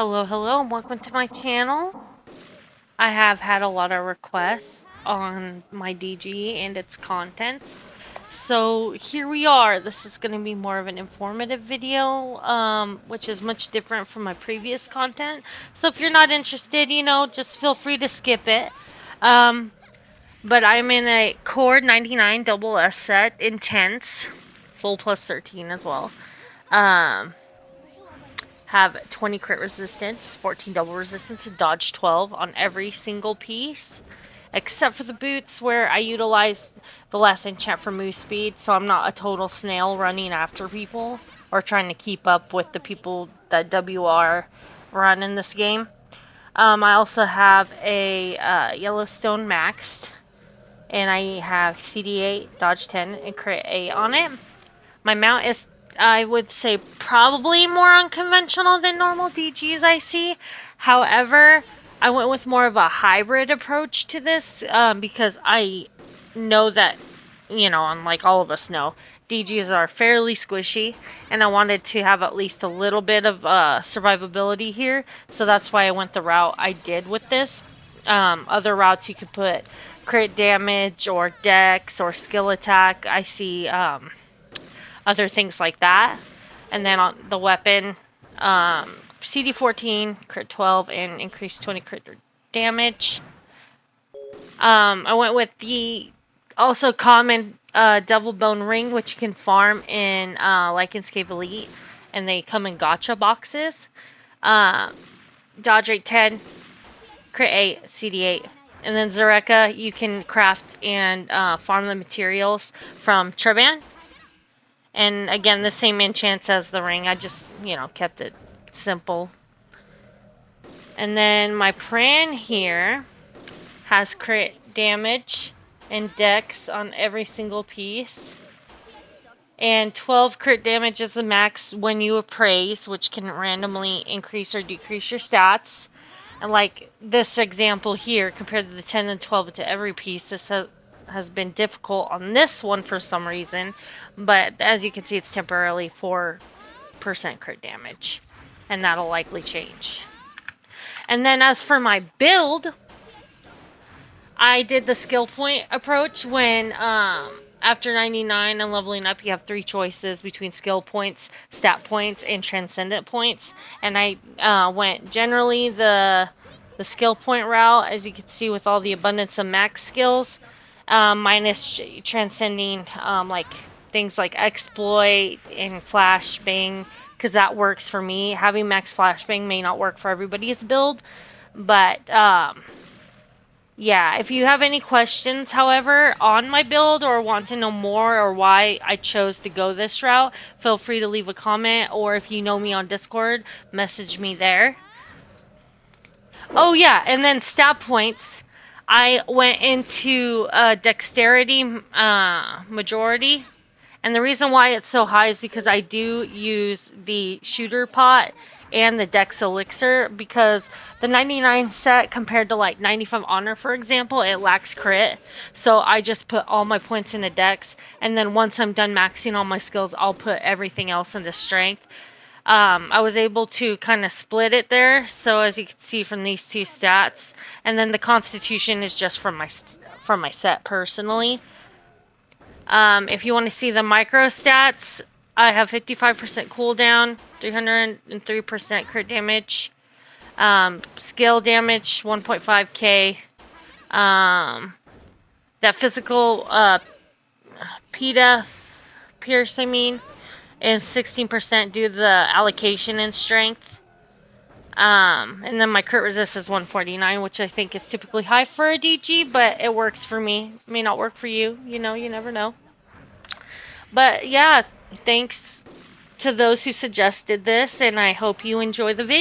Hello, and welcome to my channel. I have had a lot of requests on my DG and its contents. So here we are. This is going to be more of an informative video, which is much different from my previous content. So if you're not interested, just feel free to skip it. But I'm in a Core 99 double S set, Intense, full plus 13 as well. Have 20 crit resistance, 14 double resistance, and dodge 12 on every single piece. Except for the boots where I utilize the last enchant for move speed, so I'm not a total snail running after people or trying to keep up with the people that WR run in this game. I also have a Yellowstone maxed, and I have CD8, dodge 10, and crit 8 on it. My mount is, I would say, probably more unconventional than normal DGs I see. However, I went with more of a hybrid approach to this because I know that, unlike all of us know, DGs are fairly squishy, and I wanted to have at least a little bit of survivability here, so that's why I went the route I did with this. Other routes you could put crit damage or dex or skill attack. I see other things like that. And then on the weapon, CD 14, crit 12, and increased 20 crit damage. I went with the also common double bone ring, which you can farm in Lycanscape Elite, and they come in gacha boxes. Dodge rate 10, crit 8, CD 8. And then Zareka, you can craft and farm the materials from Treban. And again, the same enchants as the ring. I just, kept it simple. And then my Pran here has crit damage and dex on every single piece. And 12 crit damage is the max when you appraise, which can randomly increase or decrease your stats. And like this example here, compared to the 10 and 12 to every piece, this has been difficult on this one for some reason, but as you can see, it's temporarily 4% crit damage, and that'll likely change. And then as for my build, I did the skill point approach when after 99 and leveling up, you have 3 choices between skill points, stat points, and transcendent points, and I went generally the skill point route, as you can see, with all the abundance of max skills. Minus transcending like things like exploit and flashbang, because that works for me. Having max flashbang may not work for everybody's build, but yeah, if you have any questions, however, on my build or want to know more or why I chose to go this route, feel free to leave a comment, or if you know me on Discord, message me there. Oh yeah, and then stat points. I went into dexterity majority, and the reason why it's so high is because I do use the shooter pot and the dex elixir, because the 99 set compared to like 95 honor, for example, it lacks crit, so I just put all my points into dex, and then once I'm done maxing all my skills, I'll put everything else into strength. I was able to kind of split it there, so as you can see from these two stats, and then the constitution is just from my set personally. If you want to see the micro stats, I have 55% cooldown, 303% crit damage, skill damage 1.5k, that physical PETA pierce, is 16% due to the allocation and strength. And then my crit resist is 149, which I think is typically high for a DG, but it works for me. It may not work for you, you never know. But yeah, thanks to those who suggested this, and I hope you enjoy the video.